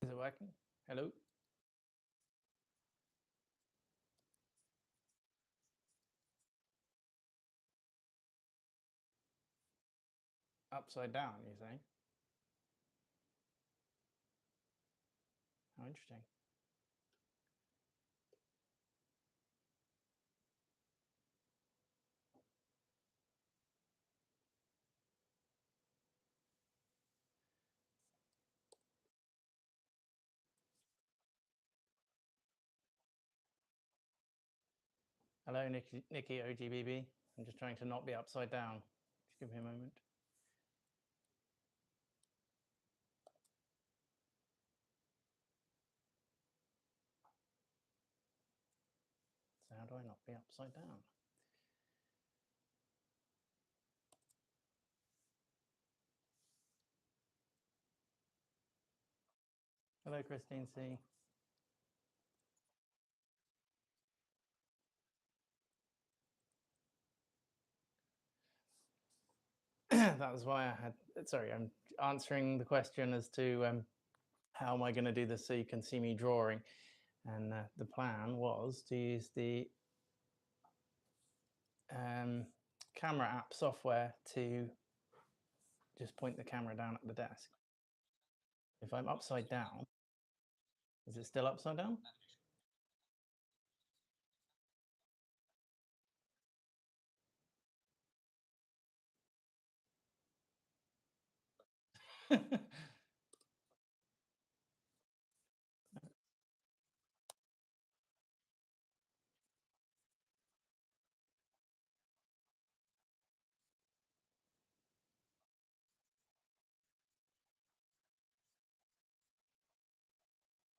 Is it working? Hello? Upside down, you say? How interesting. Hello, Nikki OGBB. I'm just trying to not be upside down. Just give me a moment. So how do I not be upside down? Hello, Christine C. That was why I had, sorry, I'm answering the question as to how am I going to do this so you can see me drawing. And the plan was to use the camera app software to just point the camera down at the desk. If I'm upside down, is it still upside down?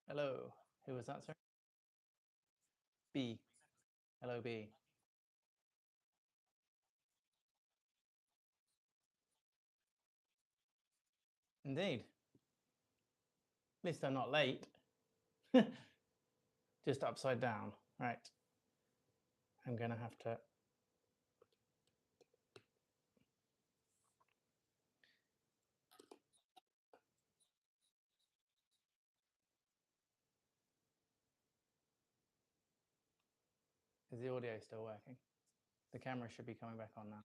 Hello, who was that, sir? B. Hello, B. Indeed. At least I'm not late. Just upside down. Right. I'm going to have to... Is the audio still working? The camera should be coming back on now.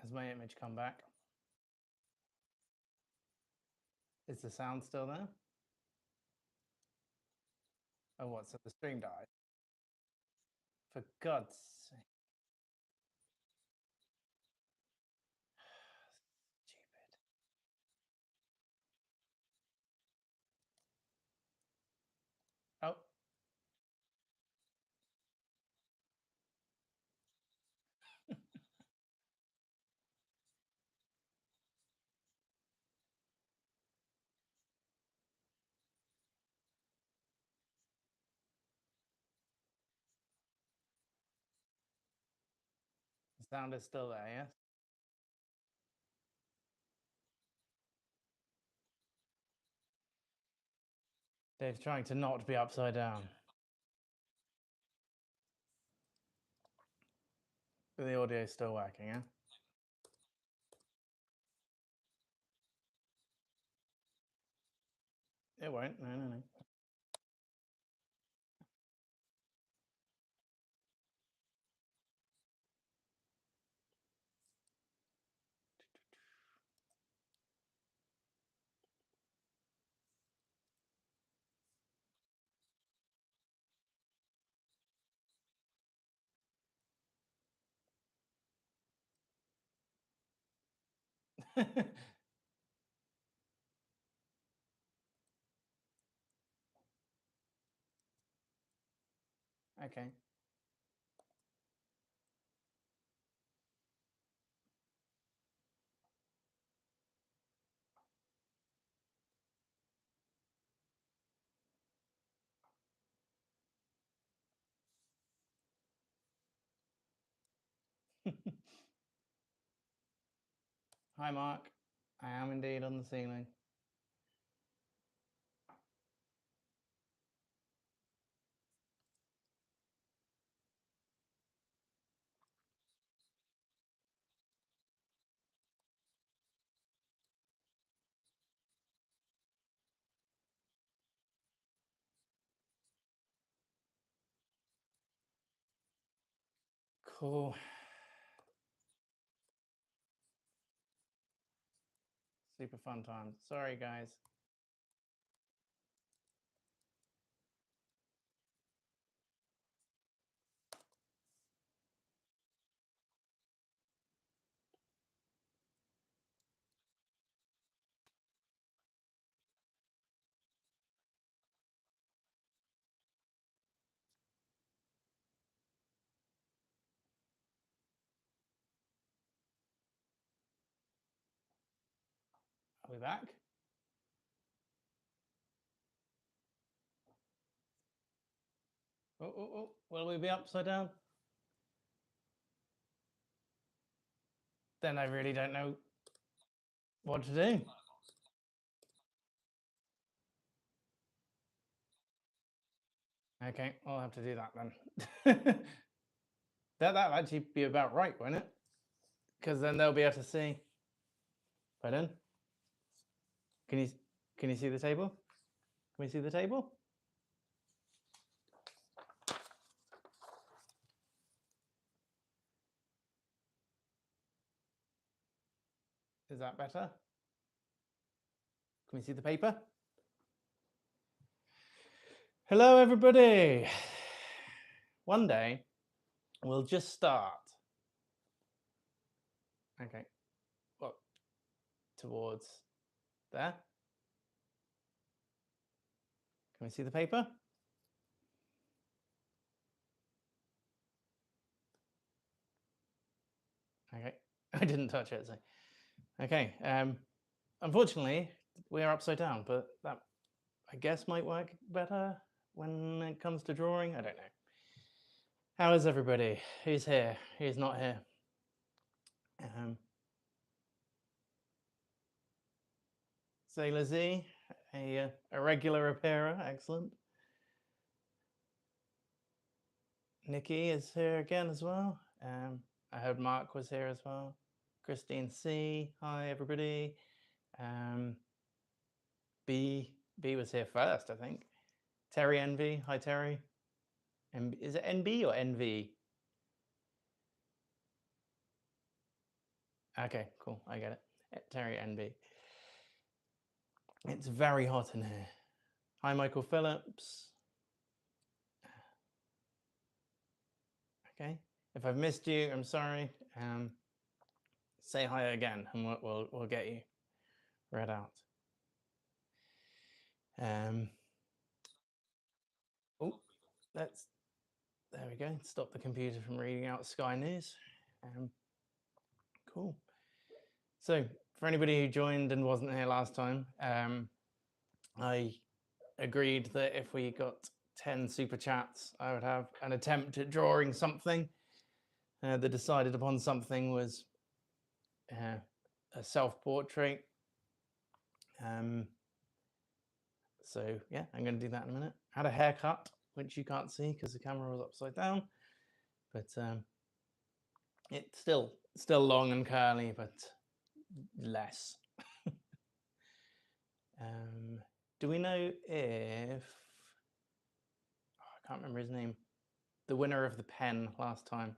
Has my image come back? Is the sound still there? Oh, what? So the stream died? For God's sake. Stupid. Oh. The sound is still there, yes? Dave's trying to not be upside down. But the audio is still working, yeah? It won't. No, no, no. Okay. Hi, Mark. I am indeed on the ceiling. Cool. Super fun times. Sorry, guys. Are we back? Oh, will we be upside down? Then I really don't know what to do. Okay, I'll have to do that then. That'll actually be about right, won't it? Because then they'll be able to see. Pardon? Can you see the table? Can we see the table? Is that better? Can we see the paper? Hello, everybody. One day, we'll just start. Okay. What? Towards there? Can we see the paper? Okay. I didn't touch it, so. Okay. Unfortunately, we are upside down, but that, I guess, might work better when it comes to drawing. I don't know. How is everybody? Who's here? Who's not here? Sailor Z, a regular appearer, excellent. Nikki is here again as well. I heard Mark was here as well. Christine C, hi everybody. B was here first, I think. Terry NV, hi Terry. Is it NB or NV? Okay, cool, I get it. Terry NB. It's very hot in here. Hi Michael Phillips. Okay, if I've missed you, I'm sorry. Say hi again and we'll get you read out. Oh, there we go. Stop the computer from reading out Sky News. Cool. So for anybody who joined and wasn't here last time, I agreed that if we got 10 super chats, I would have an attempt at drawing something. The decided upon something was a self-portrait. So yeah, I'm going to do that in a minute. Had a haircut, which you can't see because the camera was upside down, but it's still long and curly, but less. Do we know if I can't remember his name, the winner of the pen last time?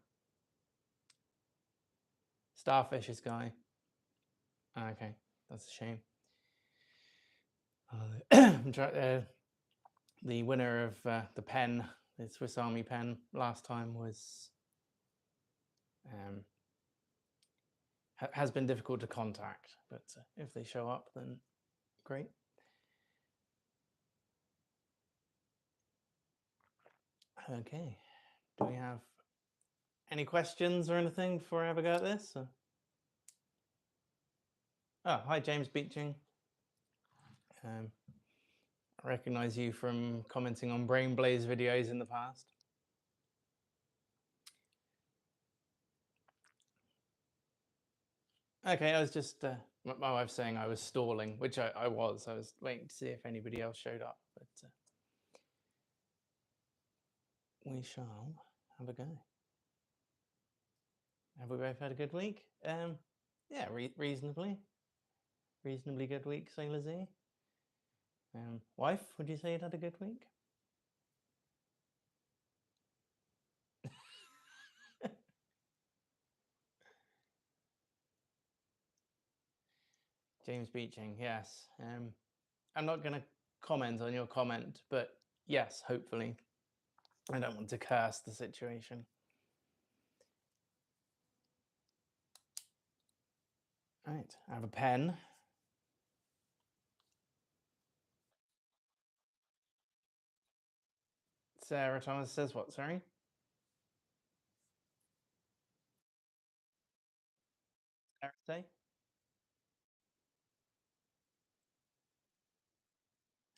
Starfish's guy. Okay, that's a shame. The winner of the pen, the Swiss Army pen last time, was has been difficult to contact, but if they show up, then great. Okay, do we have any questions or anything before I have a go at this? Oh, hi James Beeching. I recognize you from commenting on Brain Blaze videos in the past. Okay, I was just my wife's saying I was stalling, which I was. I was waiting to see if anybody else showed up, but we shall have a go. Have we both had a good week? Yeah, reasonably good week, Sailor Z. Wife, would you say you'd had a good week? James Beeching, yes. I'm not going to comment on your comment, but yes, hopefully. I don't want to curse the situation. All right, I have a pen. Sarah Thomas says what, sorry? Sarah say?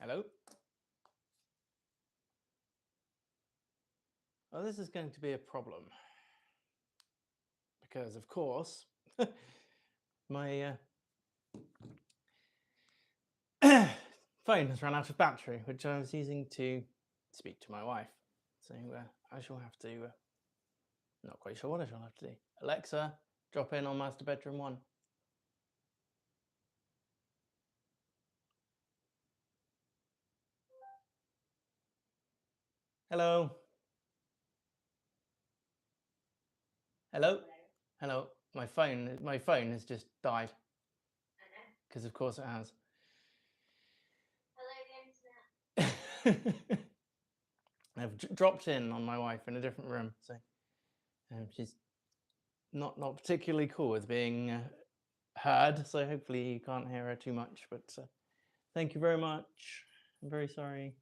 Hello? Well, this is going to be a problem. Because, of course, my phone has run out of battery, which I was using to speak to my wife. So I shall have to, not quite sure what I shall have to do. Alexa, drop in on master bedroom 1. Hello? Hello? Hello? My phone has just died. Because of course it has. I've dropped in on my wife in a different room, so she's not particularly cool with being heard. So hopefully you can't hear her too much. But thank you very much. I'm very sorry.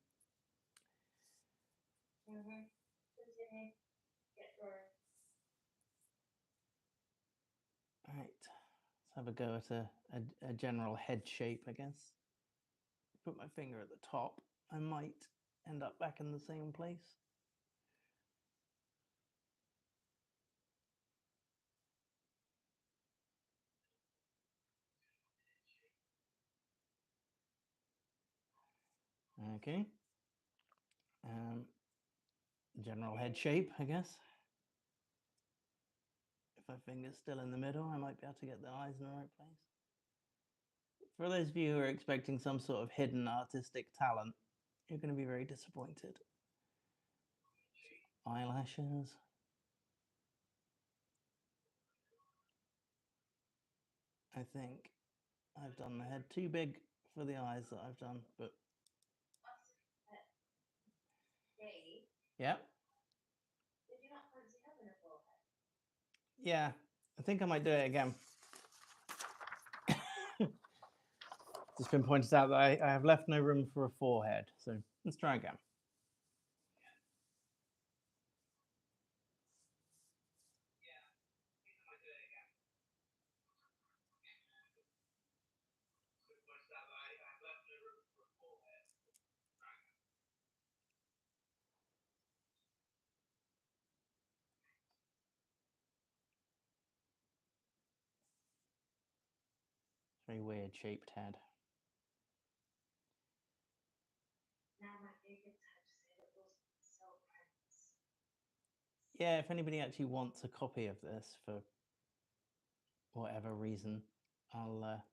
All right, let's have a go at a general head shape, I guess. Put my finger at the top. I might end up back in the same place. Okay. General head shape, I guess. If my finger's still in the middle, I might be able to get the eyes in the right place. For those of you who are expecting some sort of hidden artistic talent, you're going to be very disappointed. Eyelashes. I think I've done the head too big for the eyes that I've done, but yeah. Yeah, I think I might do it again. It's been pointed out that I have left no room for a forehead, so let's try again. Very weird shaped head. Yeah, if anybody actually wants a copy of this for whatever reason, I'll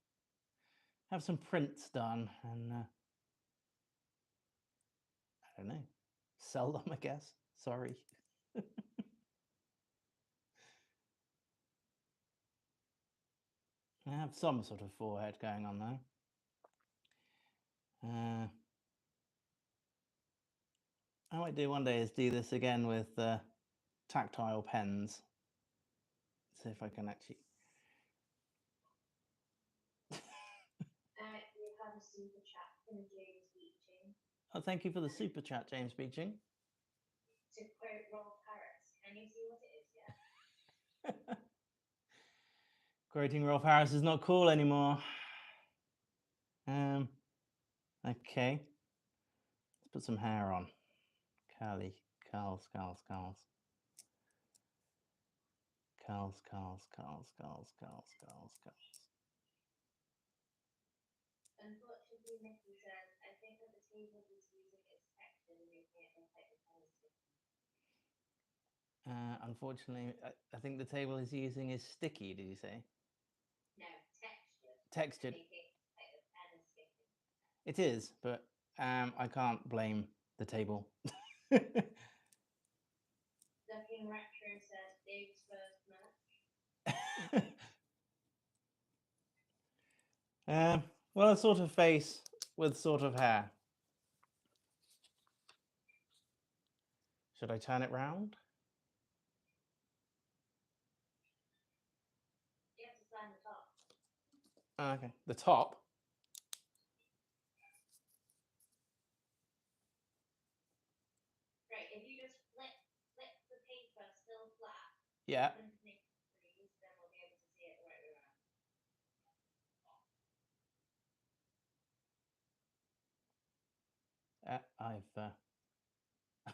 have some prints done and I don't know, sell them, I guess. Sorry. I have some sort of forehead going on though. I might do one day is do this again with tactile pens. See if I can actually. Oh, thank you for the super chat, James Beeching. To quote Rolf Harris, can you see what it is yet? Quoting Rolf Harris is not cool anymore. Okay. Let's put some hair on. Curls. Carls. Unfortunately, Nikki says, I think that the table he's using is textured and making it look like the pen is sticky. Unfortunately, I think the table he's using is sticky, did you say? No, textured. Textured. Making it look like the pen is sticky. It is, but I can't blame the table. Looking Retro says, Dave's first match. Well, a sort of face with sort of hair. Should I turn it round? You have to sign the top. Okay, the top. Right, if you just flip the paper still flat. Yeah. Underneath the trees, then we'll be able to see it the right way around.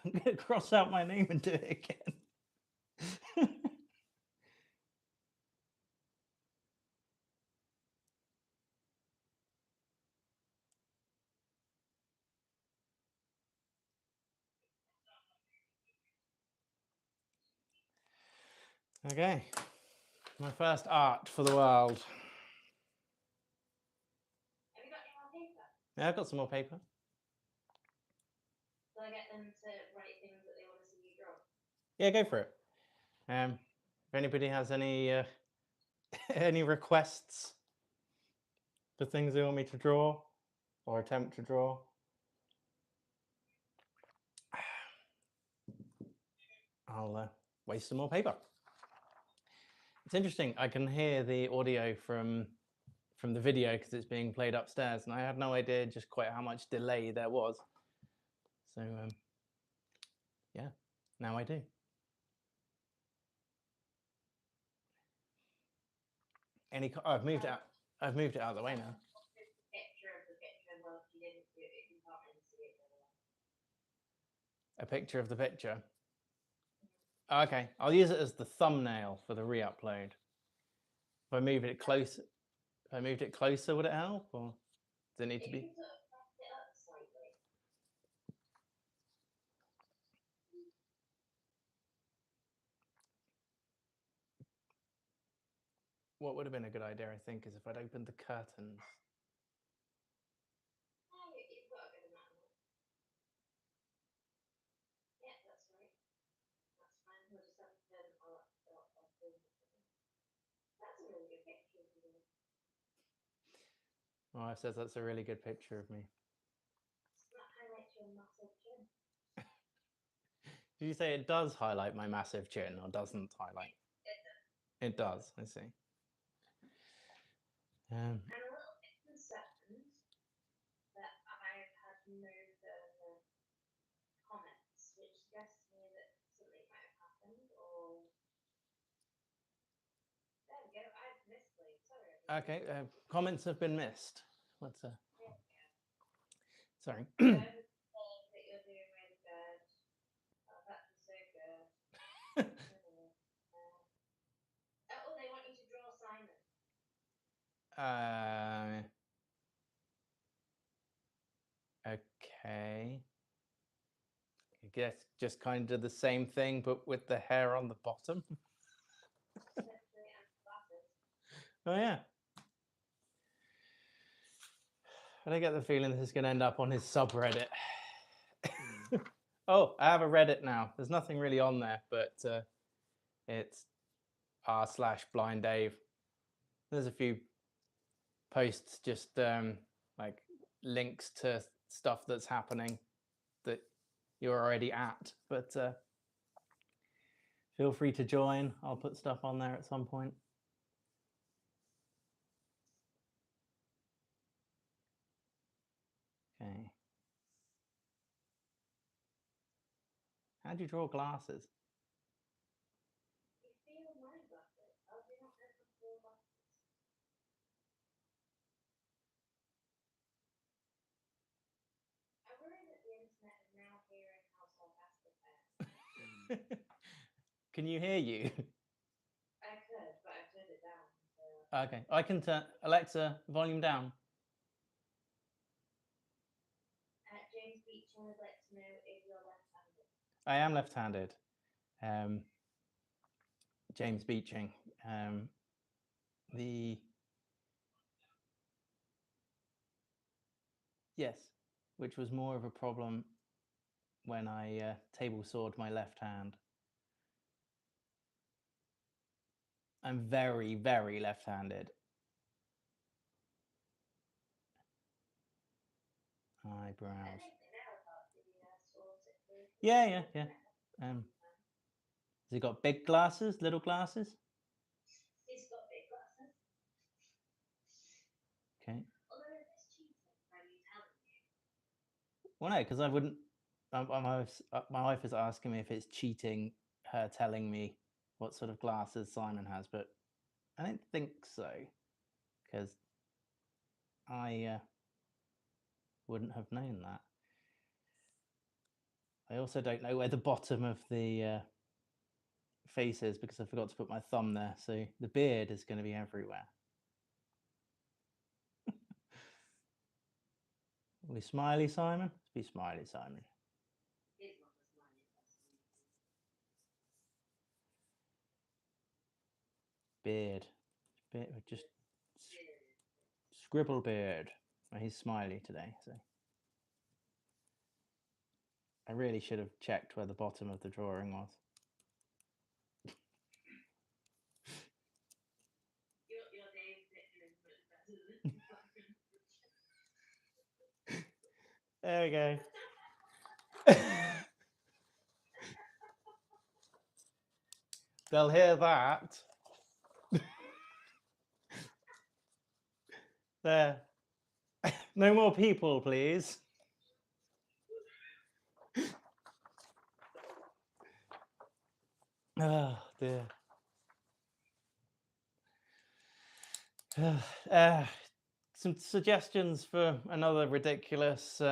I'm going to cross out my name and do it again. Okay, my first art for the world. Have you got any more paper? Yeah, I've got some more paper. Will I get them to write things that they want to see you draw? Yeah, go for it. If anybody has any any requests for things they want me to draw or attempt to draw, I'll waste some more paper. It's interesting. I can hear the audio from the video because it's being played upstairs, and I had no idea just quite how much delay there was. So yeah, now I do. I've moved it out. I've moved it out of the way now. Picture of the picture. Well, if you didn't do it, you can't really see it very well. A picture of the picture. Okay, I'll use it as the thumbnail for the re-upload. If I moved it closer, would it help, or does it need to be? You can sort of press it up slightly. What would have been a good idea, I think, is if I'd opened the curtains. Oh, you've got a good amount of it. Yeah, that's right. That's fine. We'll just have to turn all up. That's a really good picture of you. My wife says that's a really good picture of me. That highlights your massive chin. Did you say it does highlight my massive chin, or doesn't highlight? It does. I see. I'm a little bit concerned that I've had no further comments, which suggests to me that something might have happened, or there we go. I've missplayed. Sorry. Okay, comments have been missed. Let's There we go. Sorry. That you're doing really good. Oh, that was so good. Oh, they want you to draw Simon. Okay. I guess just kind of the same thing, but with the hair on the bottom. Oh yeah. But I get the feeling this is going to end up on his subreddit. Oh, I have a Reddit now. There's nothing really on there, but it's r/blind Dave. There's a few posts, just like links to stuff that's happening that you're already at, but feel free to join. I'll put stuff on there at some point. Okay. How do you draw glasses? You feel my glasses. Oh, do you not have the full glasses? I worry that the internet is now hearing how sarcastic I am. Can you hear you? Okay, I can turn Alexa volume down. James Beeching would like to know if you're left-handed. I am left-handed. James Beeching. Yes, which was more of a problem when I table sawed my left hand. I'm very, very left-handed. Eyebrows. Yeah. Has he got big glasses, little glasses? He's got big glasses. Okay. Although if it's cheating, why are you telling me? Well, no, because I wouldn't. My wife is asking me if it's cheating, her telling me what sort of glasses Simon has, but I don't think so, because I wouldn't have known that. I also don't know where the bottom of the face is because I forgot to put my thumb there, so the beard is going to be everywhere. Are we smiley, Simon? Let's be smiley, Simon. He's not a smiley person. Beard. Just scribble beard. Well, he's smiley today, so I really should have checked where the bottom of the drawing was. Your Dave's picture is much better than There we go. They'll hear that. There. No more people, please. Oh, dear. Some suggestions for another ridiculous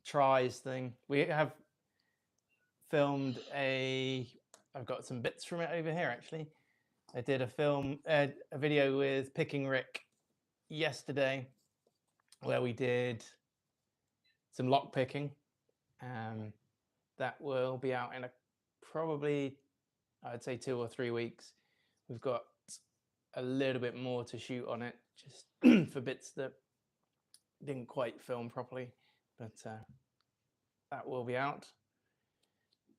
tries thing. We have filmed I've got some bits from it over here, actually. I did a video with Picking Rick yesterday where we did some lock picking. That will be out in probably, I'd say 2 or 3 weeks. We've got a little bit more to shoot on it, just for bits that didn't quite film properly, but that will be out.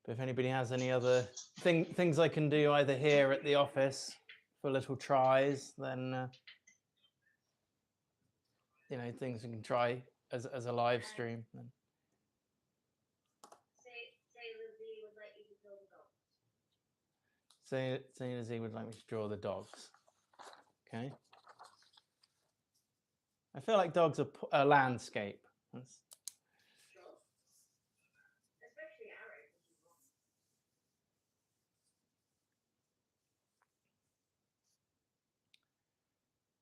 But if anybody has any other things I can do either here at the office for little tries, then things we can try as a live stream. Then. Say Lizzie would like you to draw the dogs. Say Lizzie would like me to draw the dogs. Okay. I feel like dogs are a landscape. That's... Sure. Especially arrows, which is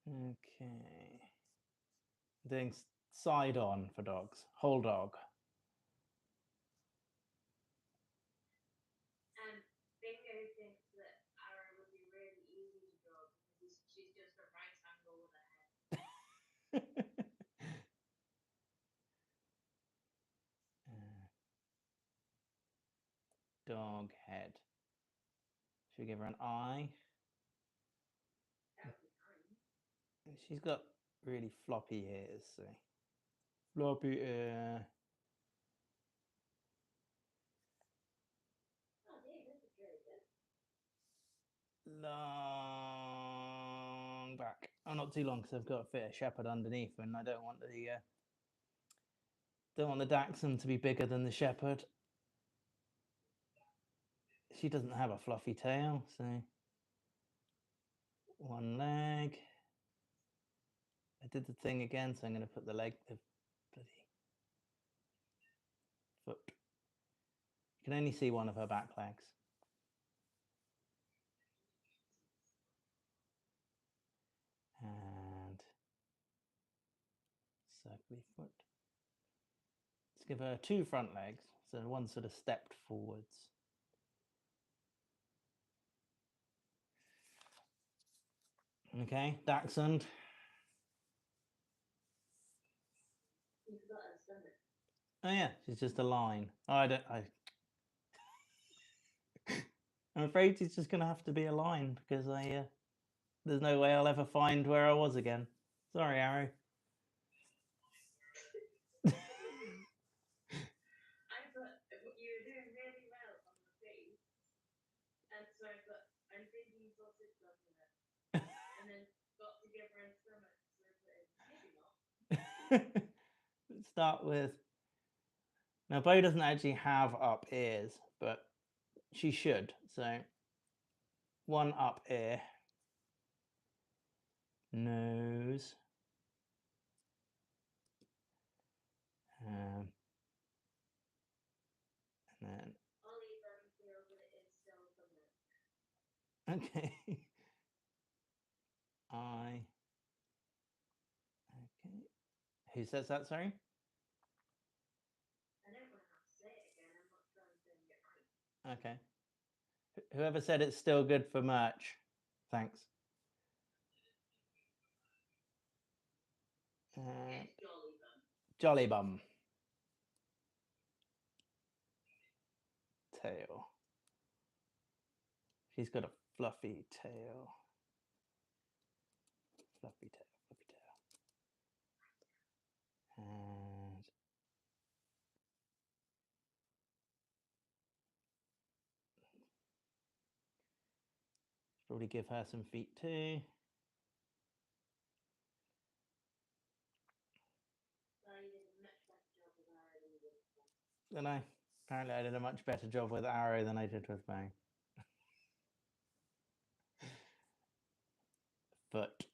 wrong. Okay. Doing side on for dogs. Whole dog. Bingo thinks that arrow would be really easy to draw because she's just a right angle with a head. Dog head. Should we give her an eye? That would be fine. She's got really floppy ears, so floppy ear. Oh, Dave, this is really good. Long back. Oh, not too long because I've got to fit a shepherd underneath, and I don't want the Dachshund to be bigger than the shepherd. She doesn't have a fluffy tail, so one leg. I did the thing again, so I'm going to put the bloody foot. You can only see one of her back legs. And circly foot. Let's give her 2 front legs, so one sort of stepped forwards. Okay, Dachshund. You've got a stomach. Oh yeah, she's just a line. Oh, I'm afraid she's just gonna have to be a line because there's no way I'll ever find where I was again. Sorry, Arrow. I thought you were doing really well on the face, and so I thought I'm thinking sausage doesn't it, and then got together and stomach, so I put in maybe not. Let's start with. Now, Bo doesn't actually have up ears, but she should. So, one up ear, nose, and then. Ollie doesn't feel that it is still stomach. Okay. I. Okay. Who says that? Sorry. I don't want to have to say it again. I'm not trying to get it right. Okay. Whoever said it's still good for merch. Thanks. It's Jolly Bum. Jolly Bum. Tail. She's got a fluffy tail. Fluffy tail, fluffy tail. And should probably give her some feet too. Then apparently I did a much better job with Arrow than I did with Bang. Foot.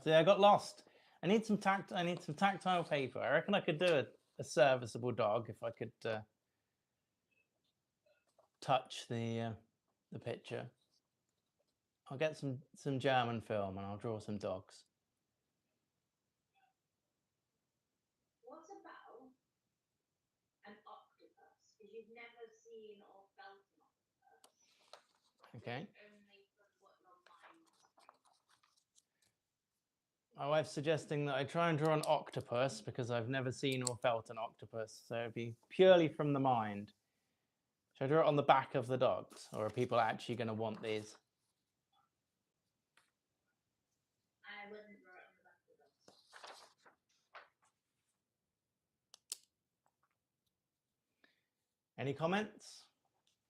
See, I got lost. I need some tactile paper. I reckon I could do a serviceable dog if I could touch the picture. I'll get some German film and I'll draw some dogs. What about an octopus? Because you've never seen or felt an octopus. Okay. Only from what your mind. My wife's suggesting that I try and draw an octopus because I've never seen or felt an octopus, so it'd be purely from the mind. Should I draw it on the back of the dogs, or are people actually going to want these? I wouldn't draw it on the back of the dogs. Any comments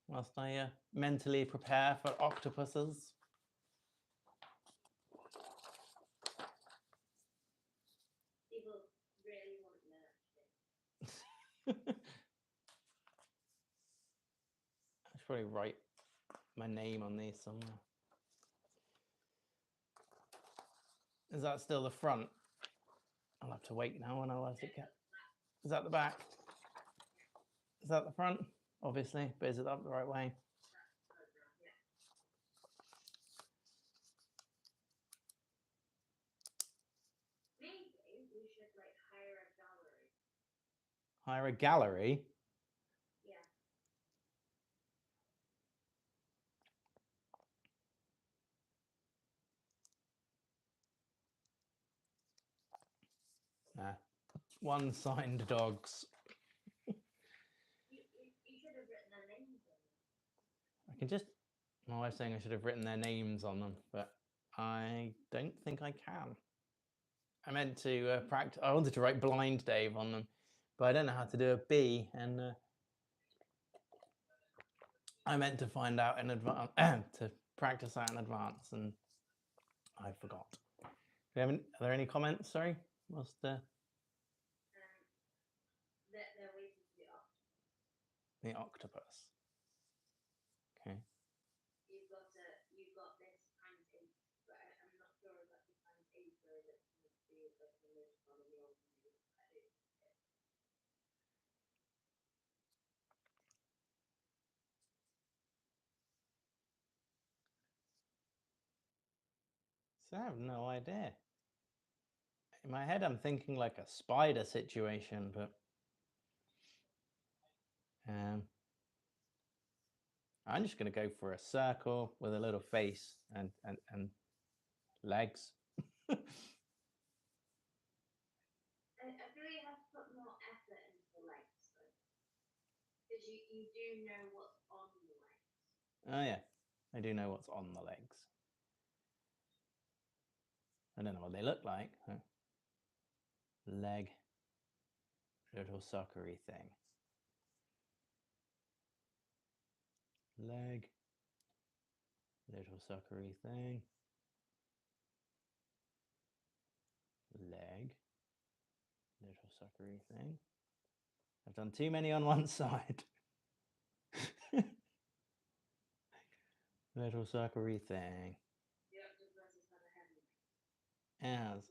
whilst I mentally prepare for octopuses? People really want merch. I should probably write my name on these somewhere. Is that still the front? I'll have to wait now when I let it get. Is that the back? Is that the front? Obviously, but is it up the right way? Maybe we should like hire a gallery. Hire a gallery? Yeah. Nah. One signed dogs. You should have written their names on them. I can just. My wife's saying I should have written their names on them, but I don't think I can. I meant to practice. I wanted to write Blind Dave on them, but I don't know how to do a B, and I meant to find out in advance to practice that in advance, and I forgot. Are there any comments? Sorry, what's the? They're waiting for the octopus. The octopus. Okay. You've got this times 8, but I'm not sure about the times 8 where that must be like the most one of the old movies. So I have no idea. In my head, I'm thinking like a spider situation, but I'm just going to go for a circle with a little face and legs. I feel you have to put more effort into the legs, though. Because you do know what's on the legs. Oh, yeah. I do know what's on the legs. I don't know what they look like. Leg. Little suckery thing. Leg. Little suckery thing. Leg. Little suckery thing. I've done too many on one side. Little suckery thing. The octopus has got a head on it. As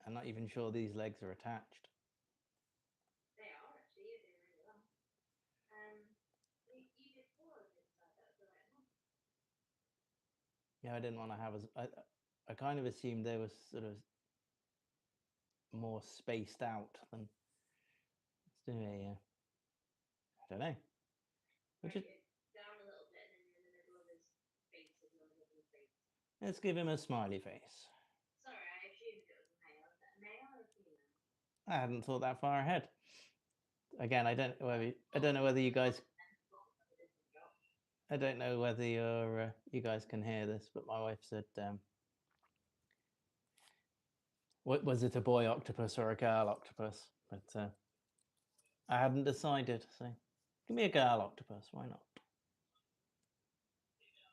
I'm not even sure these legs are attached. They are actually. You're doing really well. You did 4 of inside. That was the right one. Yeah, I didn't want to have as I kind of assumed they were sort of more spaced out than. Let's do a. I don't know. Bring it down a little bit, and then you're in the middle of his face, if you want to give him a face. Let's give him a smiley face. Sorry, I assumed it was a male. Is that a male or a female? I hadn't thought that far ahead. Again, I don't know whether you guys. I don't know whether you guys can hear this, but my wife said, "What was it, a boy octopus or a girl octopus?" But I hadn't decided. So, give me a girl octopus. Why not?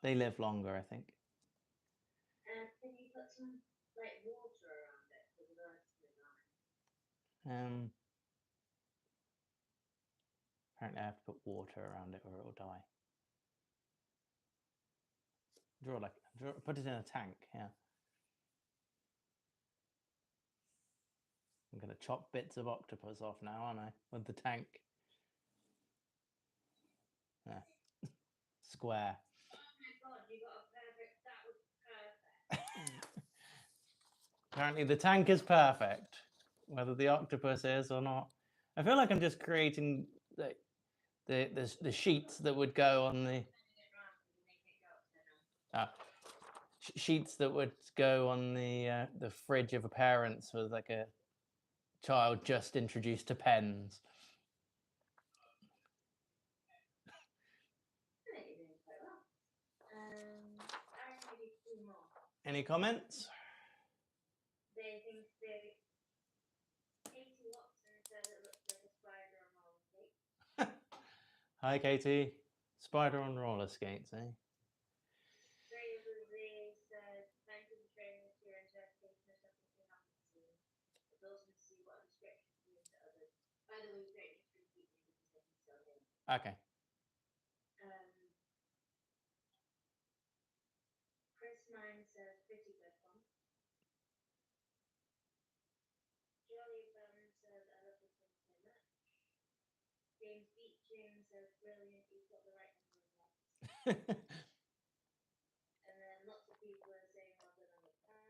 They live longer, I think. Can you put some like water around it for the birds to live on? Apparently, I have to put water around it or it will die. Put it in a tank. Yeah. I'm going to chop bits of octopus off now, aren't I? With the tank. Yeah. Square. Oh my god, you got a perfect. That was perfect. Apparently, the tank is perfect, whether the octopus is or not. I feel like I'm just creating the sheets that would go on the sheets that would go on the fridge of a parent's with like a child just introduced to pens. Any comments? They think they. Katie Watson said it looks like a spider on roller skates. Hi, Katie. Spider on roller skates, eh? Fraser Z said, thank you for training us your interpretation of something you haven't seen. It's awesome to see what descriptions mean to others. By the way, great just repeat me because I can still hear. Okay. Chris 9 says, pretty good one. Jolly Bum says, I love this one so much. James Beeching says, brilliant, you've got the right number of likes. And then lots of people are saying, well done on the plan.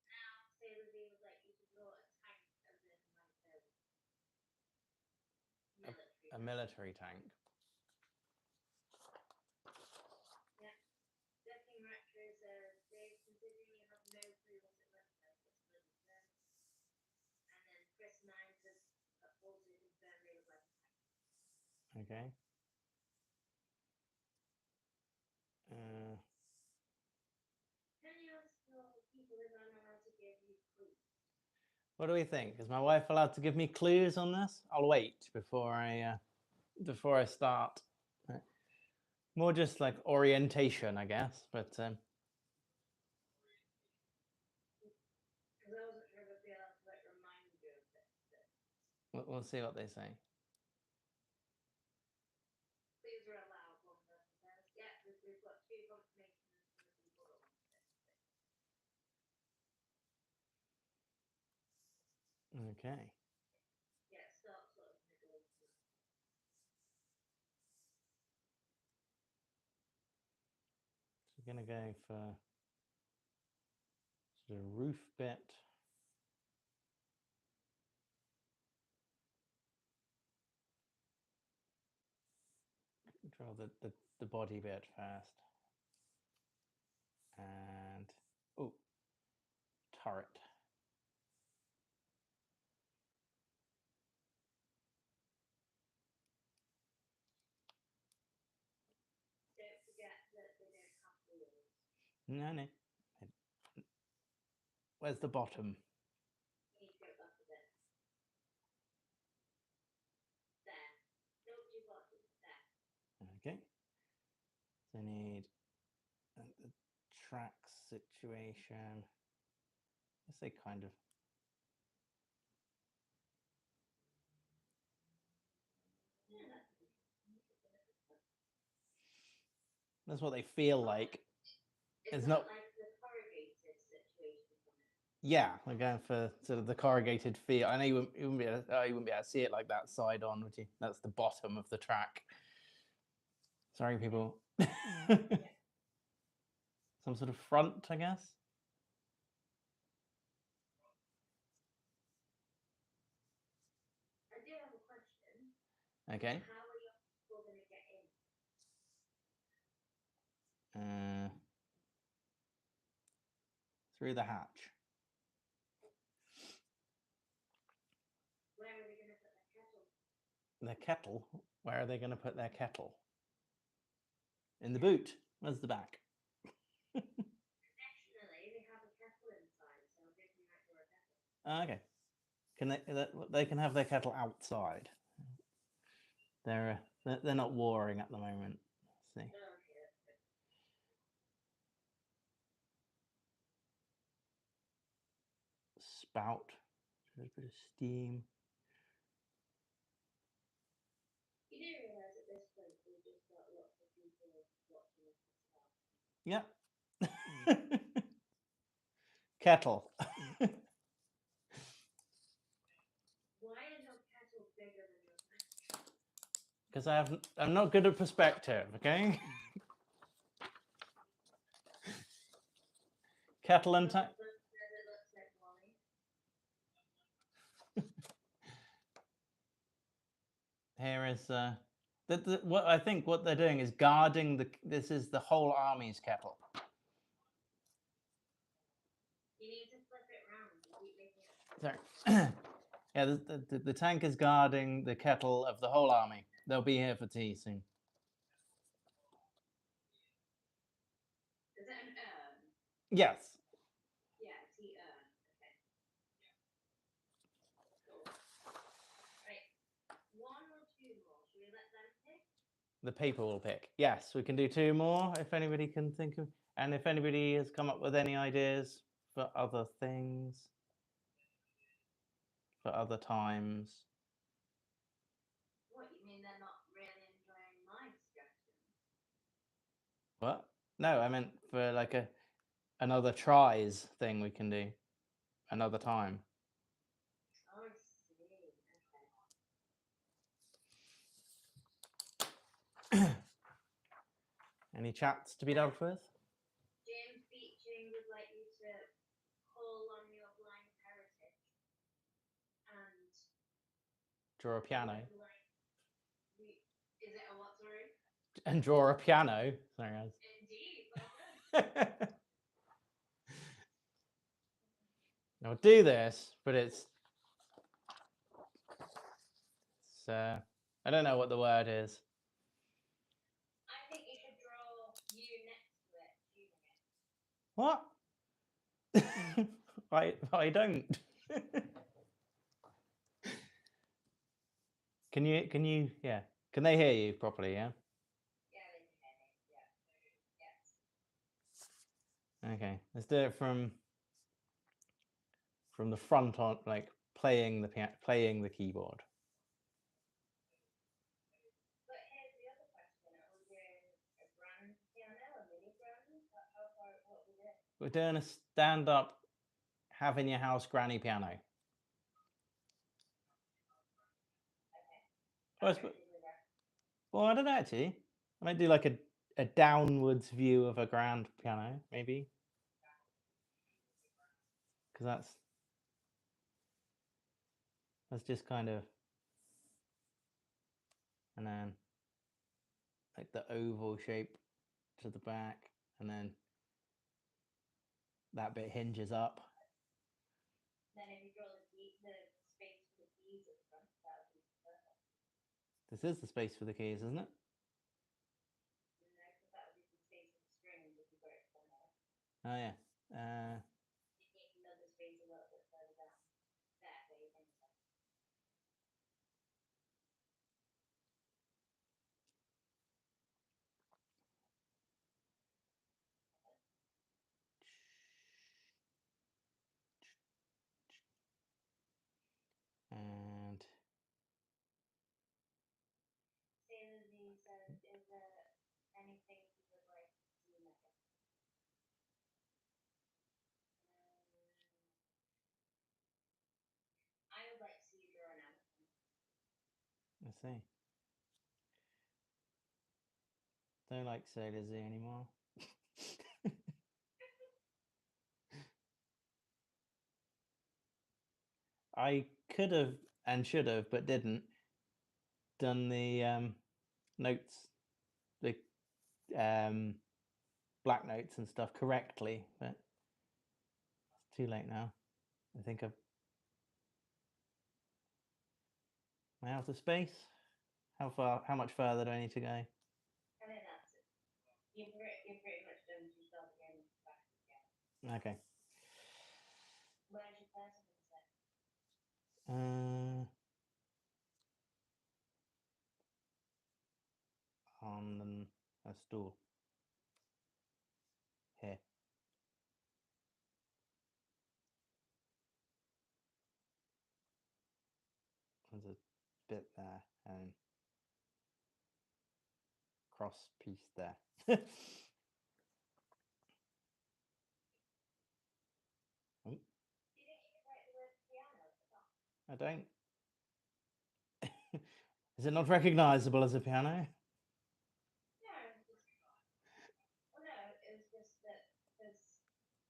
Now, Sailor V would like you to draw a tank as in like a military tank. Yeah. Decking Retro says, Dave, considering you have no clue what it looks like, it's really good. And then Chris 9 says, also confirmed they would like a tank. Okay. Can you ask people if I'm allowed to give you clues? What do we think? Is my wife allowed to give me clues on this? I'll wait before I start. More just like orientation, I guess. But Because I wasn't sure if I'd be allowed to like remind you of this. we'll see what they say. Clues are allowed, one person says. Yeah, we've got 2 confirmations from the people that want this. Okay. Yeah, start sort of middle. So we're gonna go for sort of roof bit. Draw the body bit first. And oh, turret. Don't forget that they don't have wheels. No. Where's the bottom? You need to go up a bit. There. Don't do bottom. There. Okay. So I need the track situation. Let's say kind of. Yeah, That's what they feel like. it's not like the corrugated situation from it. Yeah, we're going for sort of the corrugated feel. I know you wouldn't be able to see it like that side on, would you? That's the bottom of the track. Sorry, people. Some sort of front, I guess. I do have a question. Okay. How are your people going to get in? Through the hatch. Where are they going to put their kettle? Their kettle? Where are they going to put their kettle? In the boot. Where's the back? Traditionally, they have a kettle inside, so I'm thinking like for a kettle. Okay. Can they can have their kettle outside. They're not warring at the moment. Let's see. Oh, okay, that's good. Spout. There's a bit of steam. You do realise at this point we've just got lots of people watching us as well. Yep. Kettle. Why is your kettle bigger than your tank? Because I'm not good at perspective, okay? Kettle and tank. It looks like Wally. Here is what I think what they're doing is guarding this is the whole army's kettle. You need to flip it round and keep making it. Sorry. Yeah, the tank is guarding the kettle of the whole army. They'll be here for tea soon. Is it an urn? Yes. Yeah, tea urn. Okay. Cool. Right. One or two more. Should we let them pick? The paper will pick. Yes, we can do two more if anybody can think of, and if anybody has come up with any ideas for other things, for other times. What, you mean they're not really enjoying my suggestions? What? No, I meant for like another tries thing we can do another time. Oh, I see. Okay. Any chats to be dealt with? James Beeching would like you to call on your blind heritage and Draw a piano. Is it a what, sorry? And draw a piano. Sorry, guys. Indeed. Well done. I'll do this, but it's I don't know what the word is. I think you should draw you next to it, What? I don't. Can you yeah? Can they hear you properly? Yeah. Yeah, they can hear me. Yeah. Okay. Let's do it from the front on, like playing the keyboard. But here's the other question: are we doing a grand piano, a mini grand? How far? What we did? We're doing a stand-up, have in your house granny piano. Okay. Well, I don't know actually. I might do like a downwards view of a grand piano, maybe. Because that's just kind of, and then like the oval shape to the back, and then that bit hinges up. Then if you draw the space for the keys at the front, that would be perfect. This is the space for the keys, isn't it? No, because that would be the space for the strings if you got it from there. Oh yeah. You need another space a little bit further down. There, where you think that. And Sailor Z says, is there anything you would like to see next? I would like to see you draw an elephant. let's see. Don't like Sailor Z anymore. I could have and should have, but didn't, done the notes, the black notes and stuff correctly, but it's too late now. I think I've. Am I out of space? How much further do I need to go? I think that's it. You're pretty much done to start again. Back again. Okay. Where's your person in a sec? On a stool. Here. There's a bit there and cross piece there. Oh, Do you think you could write the word piano at the top? I don't. Is it not recognizable as a piano? No, well, no, it was just that because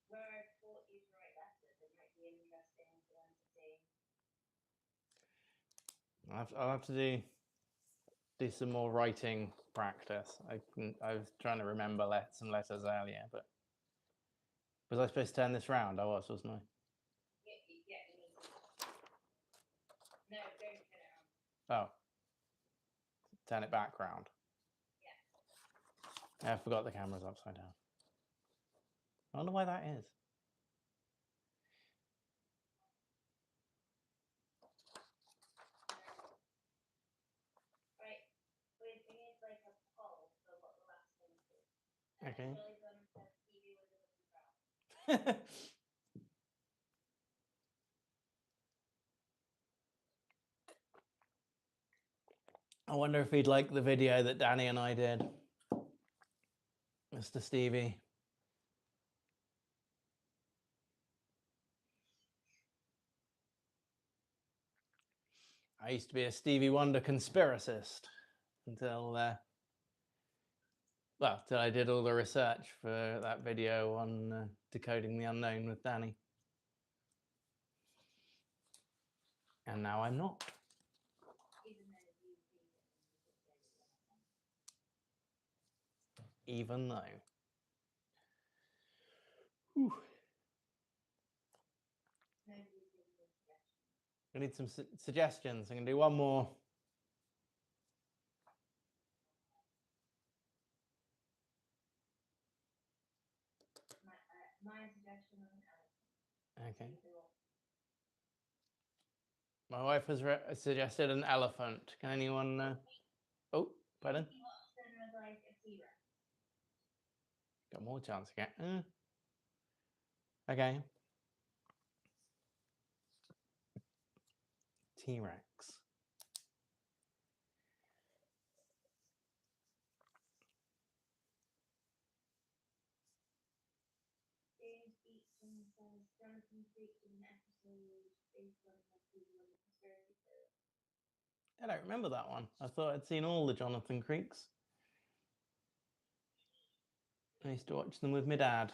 where I thought you'd write letters, it might be interesting for them to see. I'll have to do some more writing practice. I was trying to remember some letters earlier, but was I supposed to turn this round? I was, wasn't I? Yeah, you need to. No, don't turn it around. Oh, turn it back round. Yeah. I forgot the camera's upside down. I wonder why that is. Right. We need like a poll for what the last thing is. Okay. Really done for TV with a little crowd. I wonder if he'd like the video that Danny and I did, Mr. Stevie. I used to be a Stevie Wonder conspiracist until, till I did all the research for that video on Decoding the Unknown with Danny. And now I'm not. Even though. Whew. I need some suggestions. I'm going to do one more. My suggestion was an elephant. Okay. My wife has suggested an elephant. Can anyone? Oh, pardon? Like a T-Rex. Got more chance again. Okay. T-Rex. James Beatson says Jonathan Creek in an episode based on the conspiracy theory. I don't remember that one. I thought I'd seen all the Jonathan Creeks. I used to watch them with my dad.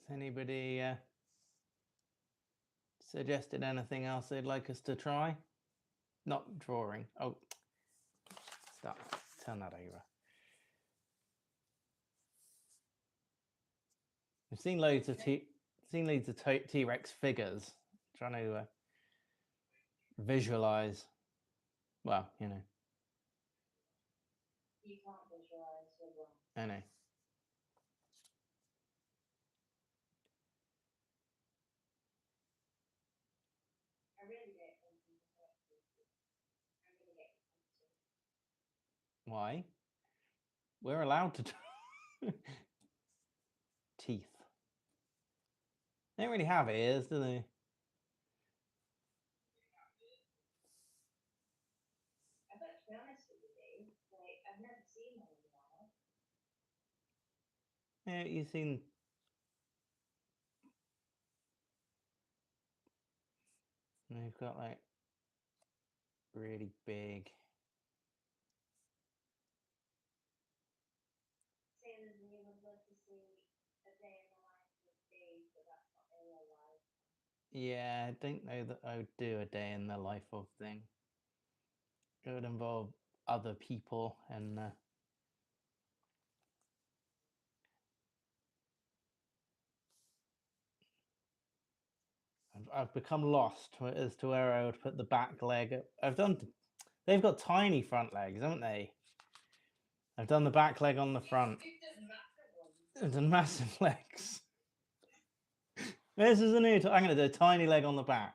Has anybody suggested anything else they'd like us to try? Not drawing. Oh, stop. Turn that over. I've seen loads of T-Rex figures. Trying to visualize. Well, you know. You can't visualize your wrong. I know. I really don't think you can hurt people. I'm gonna get you. Why? We're allowed to. Teeth. They don't really have ears, do they? I've got to be honest with you, Dave. Like, I've never seen one in the wild. Yeah, you've seen. They've got like really big. Same as you would love to see a day in the life of Dave, but that's not really alive. Yeah, I don't know that I would do a day in the life of thing. It would involve other people and I've become lost as to where I would put the back leg. They've got tiny front legs, haven't they? I've done the back leg on the front. I've done massive legs. This is a new. I'm going to do a tiny leg on the back.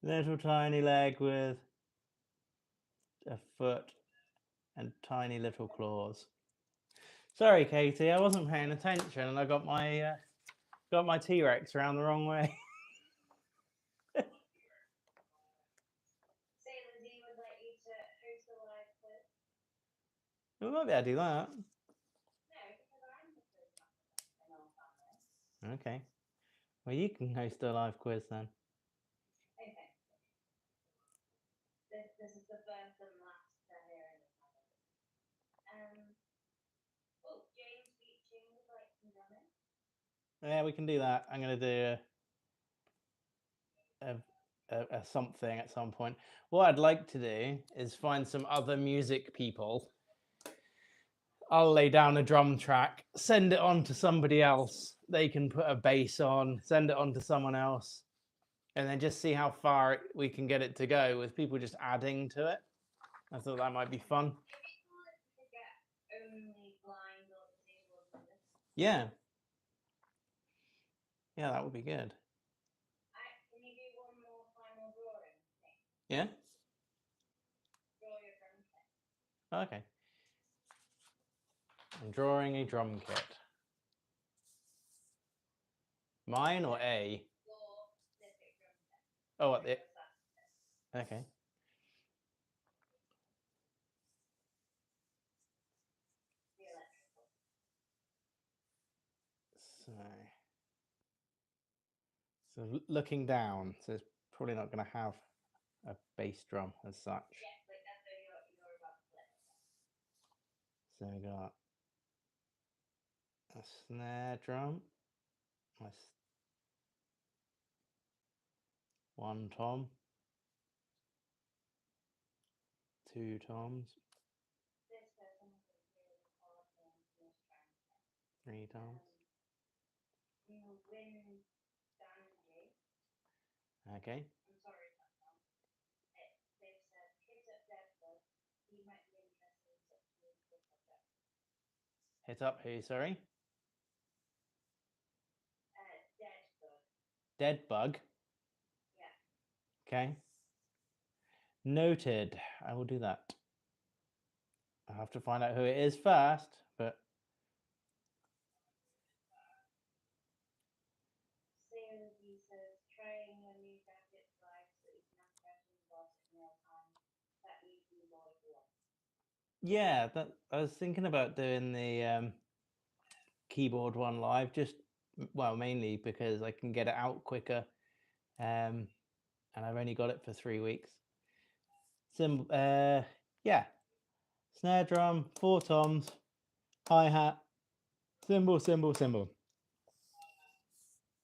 Little tiny leg with a foot and tiny little claws. Sorry, Katie, I wasn't paying attention, and I got my T-Rex around the wrong way. Same as he would like you to host a live quiz. We might be able to do that. No, because I'm the quiz master in our family. Okay. Well, you can host a live quiz then. Okay. This is the first and last to hear in the family. Oh, James Beeching would like some drumming. Yeah, we can do that. I'm going to do a something at some point. What I'd like to do is find some other music people. I'll lay down a drum track, send it on to somebody else. They can put a bass on, send it on to someone else, and then just see how far we can get it to go with people just adding to it. I thought that might be fun. It'd be cool if we could get only blind or disabled with this. Yeah. Yeah, that would be good. Can you do one more final drawing thing? Yeah? Draw your drum kit. Okay. I'm drawing a drum kit. Mine or A? Your specific drum kit. Oh, what the... Okay. The electrical. So looking down, so it's probably not going to have a bass drum as such. Yeah, like that's what you're about to play. So we got a snare drum, one tom, two toms, This person is really hard and just trying to. three toms. You win Danji. Okay. I'm sorry about that. They've said hit up Deadwood. He might be interested in such a musical project. Hit up who, sorry? Deadwood. Dead bug. Yeah. Okay. Noted. I will do that. I have to find out who it is first, but He says, trying your new gadgets live so you can ask questions about it in real time. That easy boy one. yeah, I was thinking about doing the keyboard one live, just mainly because I can get it out quicker, and I've only got it for 3 weeks. Yeah, snare drum, 4 toms, Hi-hat. Cymbal, cymbal, cymbal.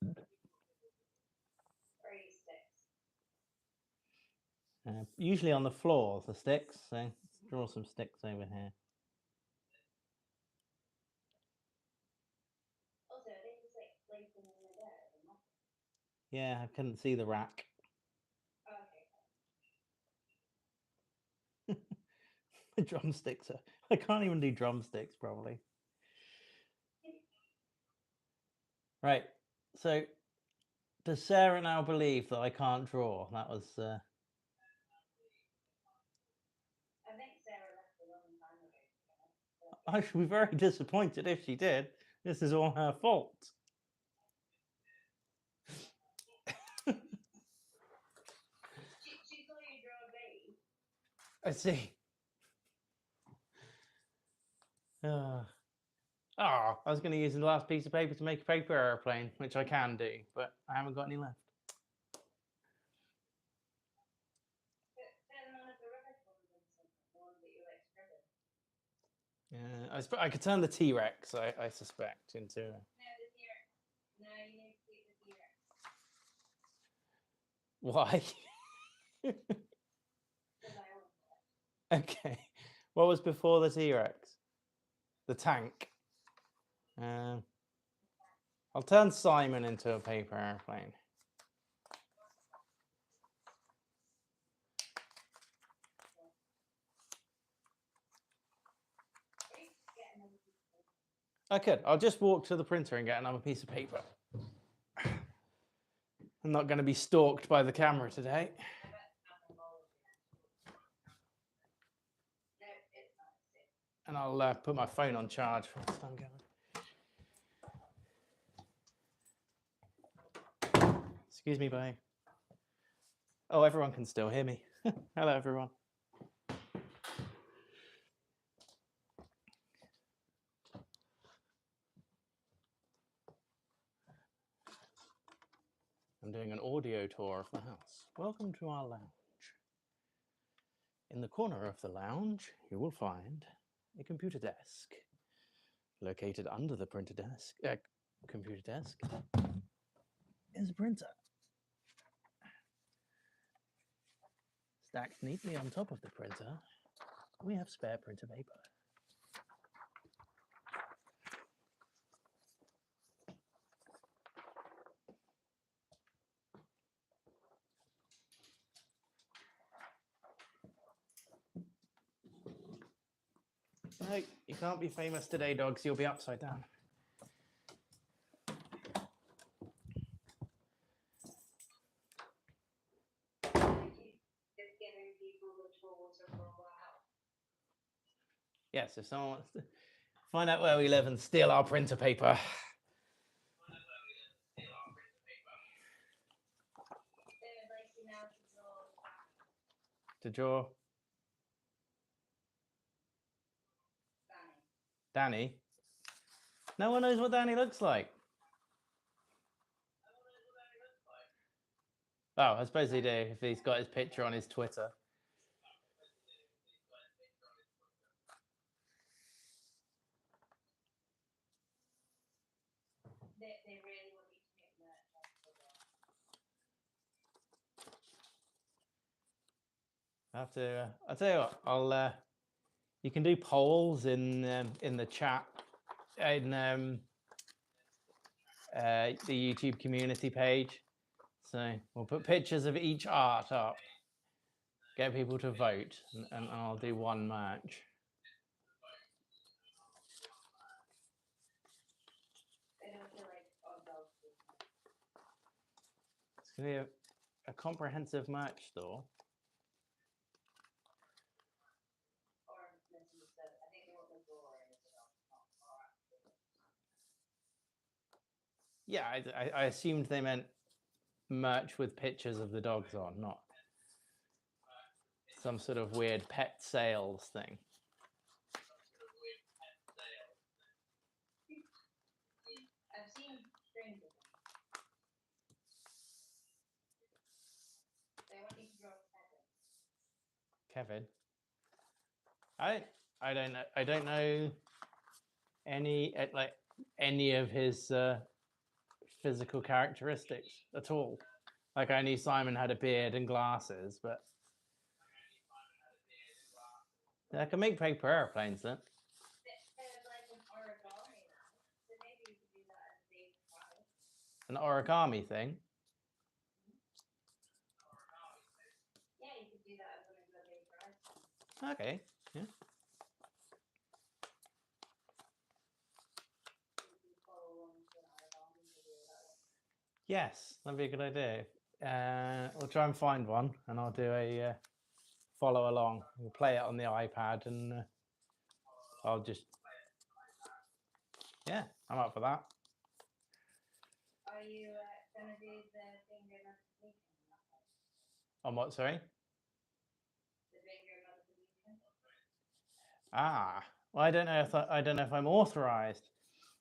3 sticks. Usually on the floor, the sticks. So let's draw some sticks over here. Also, are they just like placing in the dirt or not? Yeah, I couldn't see the rack. Oh, okay. The drumsticks are... I can't even do drumsticks probably. Right. So does Sarah now believe that I can't draw? That was... I think Sarah left a long time ago. I should be very disappointed if she did. This is all her fault. She saw you draw a bee. I see. I was going to use the last piece of paper to make a paper airplane, which I can do, but I haven't got any left. I could turn the T-Rex, I suspect, into... No, the T-Rex. No, you need to keep the T-Rex. Why? Because I want it. Okay. What was before the T-Rex? The tank. I'll turn Simon into a paper airplane. I could. I'll just walk to the printer and get another piece of paper. I'm not going to be stalked by the camera today. And I'll put my phone on charge for this time going. Excuse me, bye. Oh, everyone can still hear me. Hello, everyone. I'm doing an audio tour of the house. Welcome to our lounge. In the corner of the lounge, you will find a computer desk. Located under the computer desk is a printer. Stacked neatly on top of the printer, we have spare printer paper. No, you can't be famous today, dogs. You'll be upside down. Yes, if someone wants to find out where we live and steal our printer paper. To draw Danny. No one knows what Danny looks like. Oh, I suppose they do if he's got his picture on his Twitter. They really want you to make merch. I'll tell you what. You can do polls in the chat in the YouTube community page. So we'll put pictures of each art up, get people to vote, and I'll do one match. It's going to be a comprehensive merch store. Yeah, I assumed they meant merch with pictures of the dogs on, not some sort of weird pet sales thing. I've seen Stranger Things. They want you to draw Kevin. Kevin. I don't know. any like any of his physical characteristics at all. Like I knew Simon had a beard and glasses, but I can make paper airplanes then. There's like an origami now, so maybe you could do that as a big prize. An origami thing. Yeah, you could do that as one of the big prizes. Okay. Yeah. You can follow along to an origami video that way. Yes, that'd be a good idea. We'll try and find one, and I'll do a follow along. We'll play it on the iPad, and I'll just yeah, I'm up for that. Are you gonna do the finger notification? On what? Sorry. The finger notification. Ah, well, I don't know if I don't know if I'm authorized.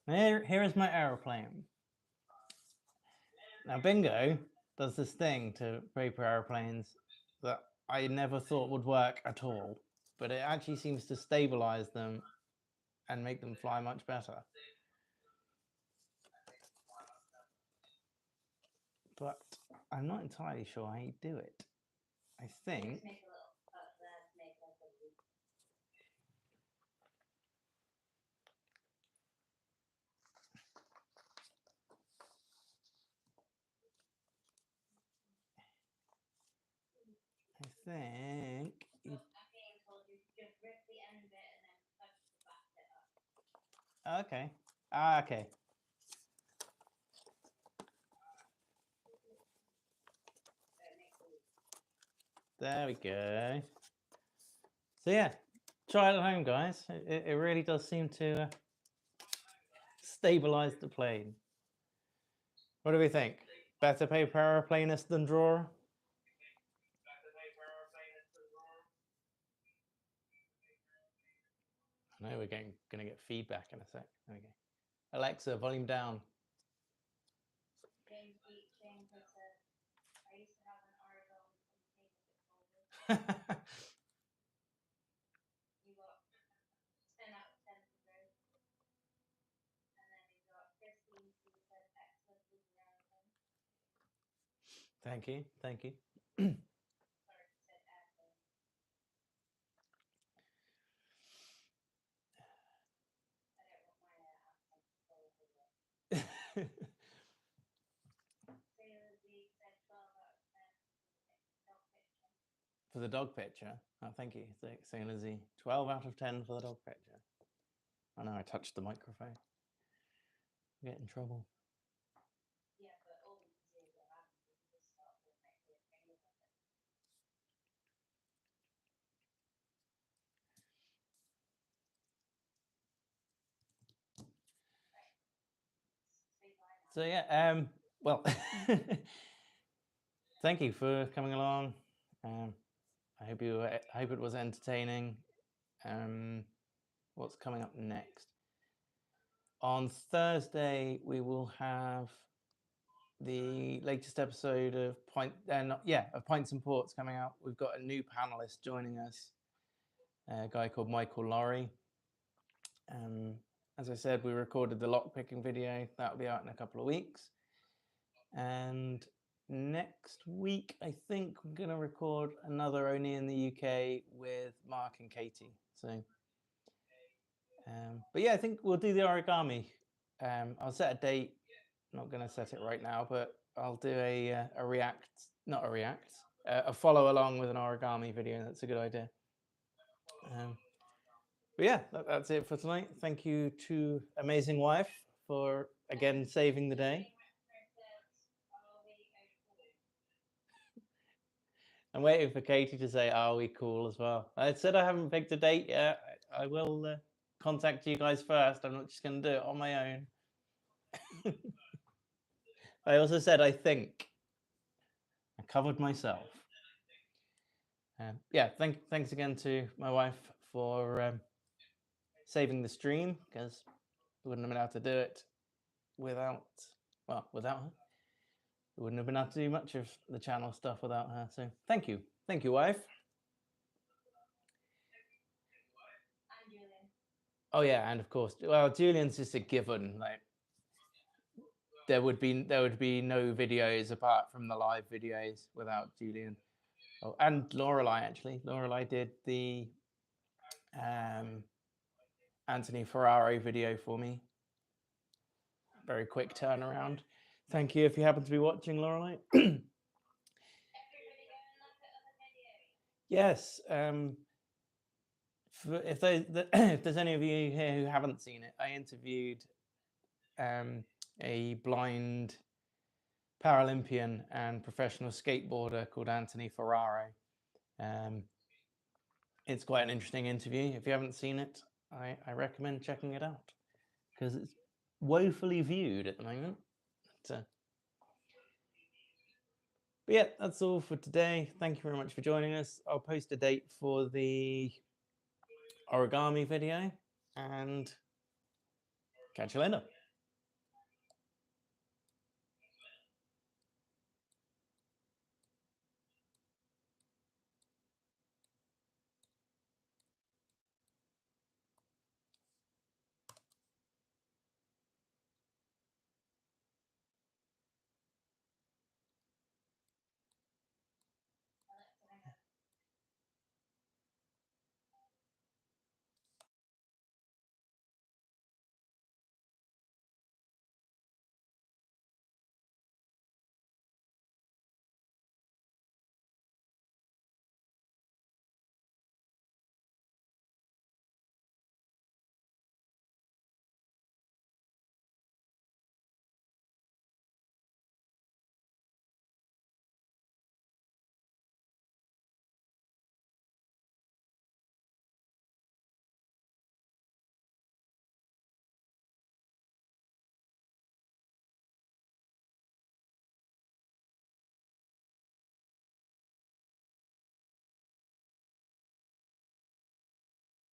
Here is my aeroplane. Now, Bingo does this thing to paper airplanes that I never thought would work at all, but it actually seems to stabilize them and make them fly much better. But I'm not entirely sure how you do it. I think. Just make a little make like a loop. I think. Look, I'm being told you just rip the end bit and then touch the back bit up. Okay. Ah, okay. So it makes a loop. There we go. So yeah, try it at home, guys. It really does seem to stabilize the plane. What do we think? Better paper airplanist than drawer? I know we're gonna get feedback in a sec. There we go. Alexa, volume down. James has said, I used to have an origami from the paper. You got 10 out of 10 for those. And then you got Christine who said excellent with the airplane. Thank you, thank you. Sorry, she said airplane. I don't want my accent to go over it. Sailor Z said 12 out of 10 dog picture. For the dog picture. Oh, thank you. Sailor Z. 12 out of 10 for the dog picture. I know I touched the microphone. Get in trouble. Yeah, but all we can do is what happens if you just start with make weird fingers of it. So yeah, well, thank you for coming along. I hope it was entertaining. What's coming up next? On Thursday, we will have the latest episode of Pints and Ports coming out. We've got a new panelist joining us, a guy called Michael Laurie. As I said, we recorded the lockpicking video. That'll be out in a couple of weeks. And next week, I think we're going to record another Only in the UK with Mark and Katie. So, but yeah, I think we'll do the origami. I'll set a date. I'm not going to set it right now, but I'll do a follow along with an origami video. That's a good idea. But yeah, that's it for tonight. Thank you to Amazing Wife for again saving the day. I'm waiting for Katie to say, "Are we cool?" as well. I said I haven't picked a date yet. I will contact you guys first. I'm not just going to do it on my own. I also said I think. I covered myself. Yeah, thanks again to my wife for saving the stream, because we wouldn't have been able to do it without her. We wouldn't have been able to do much of the channel stuff without her. So thank you, wife. I'm Julian. Oh yeah, and of course, well, Julian's just a given. Like there would be no videos apart from the live videos without Julian. Oh, and Lorelei actually. Lorelei did the Anthony Ferraro video for me. Very quick turnaround. Thank you if you happen to be watching, Lorelei. Yes. If there's any of you here who haven't seen it, I interviewed a blind Paralympian and professional skateboarder called Anthony Ferraro. It's quite an interesting interview. If you haven't seen it, I recommend checking it out because it's woefully viewed at the moment. But yeah, that's all for today. Thank you very much for joining us. I'll post a date for the origami video and catch you later.